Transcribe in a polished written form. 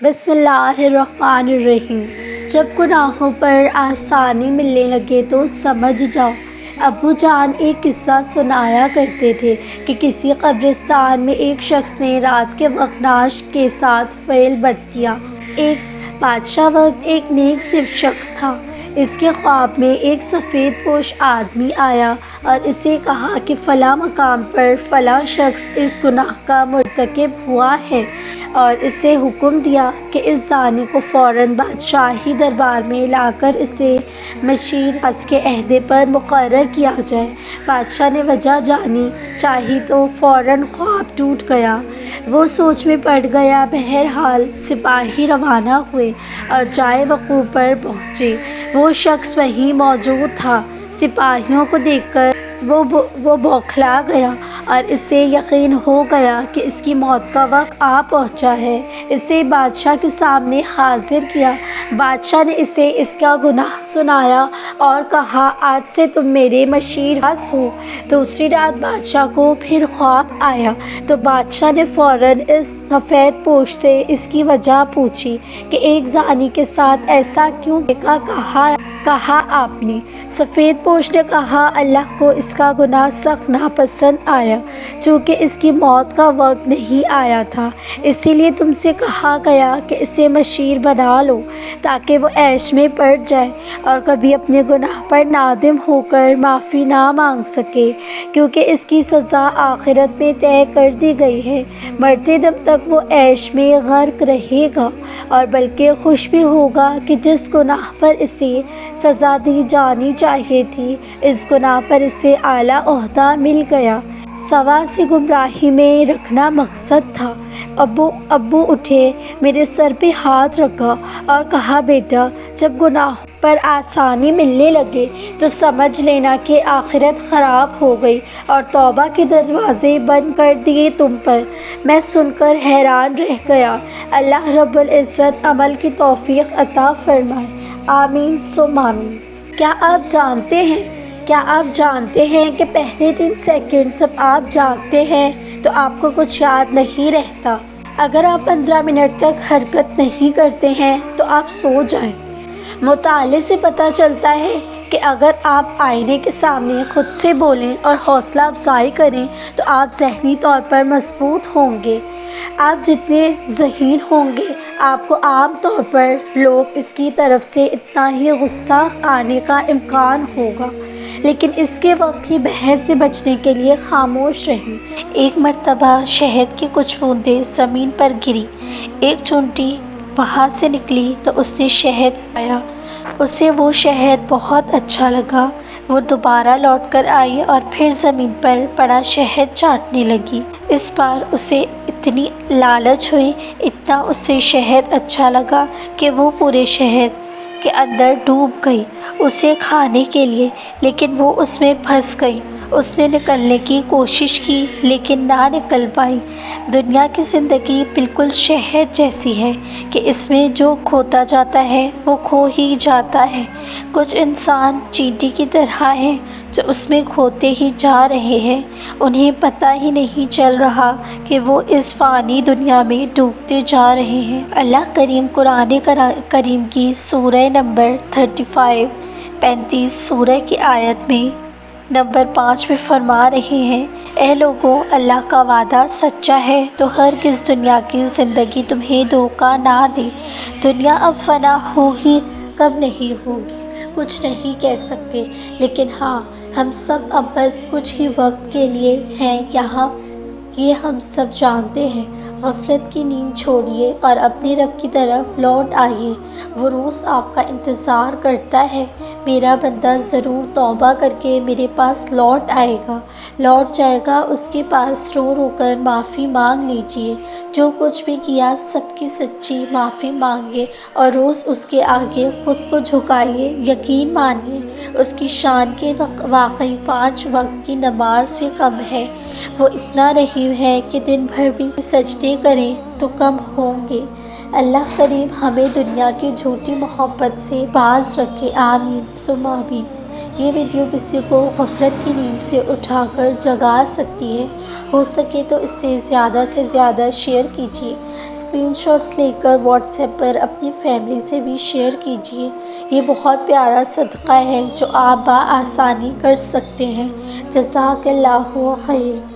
بسم اللہ الرحمن الرحیم۔ جب گناہوں پر آسانی ملنے لگے تو سمجھ جاؤ۔ ابو جان ایک قصہ سنایا کرتے تھے کہ کسی قبرستان میں ایک شخص نے رات کے وقت نعش کے ساتھ فعل بد کیا۔ ایک بادشاہ وقت ایک نیک صرف شخص تھا۔ اس کے خواب میں ایک سفید پوش آدمی آیا اور اسے کہا کہ فلاں مقام پر فلاں شخص اس گناہ کا مرتکب ہوا ہے، اور اسے حکم دیا کہ اس زانی کو فوراً بادشاہی دربار میں لا کر اسے مشیر حبس کے عہدے پر مقرر کیا جائے۔ بادشاہ نے وجہ جانی چاہی تو فوراً خواب ٹوٹ گیا۔ وہ سوچ میں پڑ گیا۔ بہرحال سپاہی روانہ ہوئے اور جائے وقوع پر پہنچے۔ وہ شخص وہیں موجود تھا۔ سپاہیوں کو دیکھ کر وہ بوکھلا گیا اور اسے یقین ہو گیا کہ اس کی موت کا وقت آ پہنچا ہے۔ اسے بادشاہ کے سامنے حاضر کیا۔ بادشاہ نے اسے اس کا گناہ سنایا اور کہا، آج سے تم میرے مشیر حبس ہو۔ دوسری رات بادشاہ کو پھر خواب آیا تو بادشاہ نے فوراً اس سفید پوش سے اس کی وجہ پوچھی کہ ایک زانی کے ساتھ ایسا کیوں کہا آپ نے؟ سفید پوش نے کہا، اللہ کو اس کا گناہ سخت ناپسند آیا، چونکہ اس کی موت کا وقت نہیں آیا تھا، اسی لیے تم سے کہا گیا کہ اسے مشیر بنا لو تاکہ وہ عیش میں پڑ جائے اور کبھی اپنے گناہ پر نادم ہو کر معافی نہ مانگ سکے، کیونکہ اس کی سزا آخرت میں طے کر دی گئی ہے۔ مرتے دم تک وہ عیش میں غرق رہے گا، اور بلکہ خوش بھی ہوگا کہ جس گناہ پر اسے سزا دی جانی چاہیے تھی، اس گناہ پر اسے اعلیٰ عہدہ مل گیا۔ سوا سے گمراہی میں رکھنا مقصد تھا۔ ابو اٹھے، میرے سر پہ ہاتھ رکھا اور کہا، بیٹا، جب گناہ پر آسانی ملنے لگے تو سمجھ لینا کہ آخرت خراب ہو گئی اور توبہ کے دروازے بند کر دیے تم پر۔ میں سن کر حیران رہ گیا۔ اللہ رب العزت عمل کی توفیق عطا فرمائے، آمین ثم آمین۔ کیا آپ جانتے ہیں کہ پہلے 3 سیکنڈ جب آپ جاگتے ہیں تو آپ کو کچھ یاد نہیں رہتا؟ اگر آپ 15 منٹ تک حرکت نہیں کرتے ہیں تو آپ سو جائیں۔ مطالعے سے پتہ چلتا ہے کہ اگر آپ آئینے کے سامنے خود سے بولیں اور حوصلہ افزائی کریں تو آپ ذہنی طور پر مضبوط ہوں گے۔ آپ جتنے ذہین ہوں گے، آپ کو عام طور پر لوگ اس کی طرف سے اتنا ہی غصہ آنے کا امکان ہوگا، لیکن اس کے وقت کی بحث سے بچنے کے لیے خاموش رہیں۔ ایک مرتبہ شہد کی کچھ بوندیں زمین پر گری۔ ایک چونٹی وہاں سے نکلی تو اس نے شہد کھایا۔ اسے وہ شہد بہت اچھا لگا۔ وہ دوبارہ لوٹ کر آئی اور پھر زمین پر پڑا شہد چاٹنے لگی۔ اس بار اسے اتنی لالچ ہوئی، اتنا اسے شہد اچھا لگا کہ وہ پورے شہد کے اندر ڈوب گئی اسے کھانے کے لیے، لیکن وہ اس میں پھنس گئی۔ اس نے نکلنے کی کوشش کی لیکن نہ نکل پائی۔ دنیا کی زندگی بالکل شہد جیسی ہے کہ اس میں جو کھوتا جاتا ہے وہ کھو ہی جاتا ہے۔ کچھ انسان چینٹی کی طرح ہیں جو اس میں کھوتے ہی جا رہے ہیں، انہیں پتہ ہی نہیں چل رہا کہ وہ اس فانی دنیا میں ڈوبتے جا رہے ہیں۔ اللہ کریم قرآن کریم کی سورہ نمبر 35 سورہ کی آیت میں نمبر 5 میں فرما رہے ہیں، اے لوگوں، اللہ کا وعدہ سچا ہے تو ہرگز دنیا کی زندگی تمہیں دھوکہ نہ دے۔ دنیا اب فنا ہوگی، کب نہیں ہوگی کچھ نہیں کہہ سکتے، لیکن ہاں، ہم سب اب بس کچھ ہی وقت کے لیے ہیں یہاں، یہ ہم سب جانتے ہیں۔ غفلت کی نیند چھوڑیے اور اپنے رب کی طرف لوٹ آئیے۔ وہ روز آپ کا انتظار کرتا ہے۔ میرا بندہ ضرور توبہ کر کے میرے پاس لوٹ جائے گا۔ اس کے پاس رو رو کر معافی مانگ لیجیے۔ جو کچھ بھی کیا سب کی سچی معافی مانگے اور روز اس کے آگے خود کو جھکائیے۔ یقین مانیے، اس کی شان کے واقعی 5 وقت کی نماز بھی کم ہے۔ وہ اتنا رحیم ہے کہ دن بھر بھی سجدے کریں تو کم ہوں گے۔ اللہ کریم ہمیں دنیا کی جھوٹی محبت سے باز رکھے، آمین ثم آمین۔ یہ ویڈیو کسی کو غفلت کی نیند سے اٹھا کر جگا سکتی ہے۔ ہو سکے تو اس سے زیادہ شیئر کیجیے۔ اسکرین شاٹس لے کر واٹس ایپ پر اپنی فیملی سے بھی شیئر کیجیے۔ یہ بہت پیارا صدقہ ہے جو آپ بآسانی کر سکتے ہیں۔ جزاک اللہ خیر۔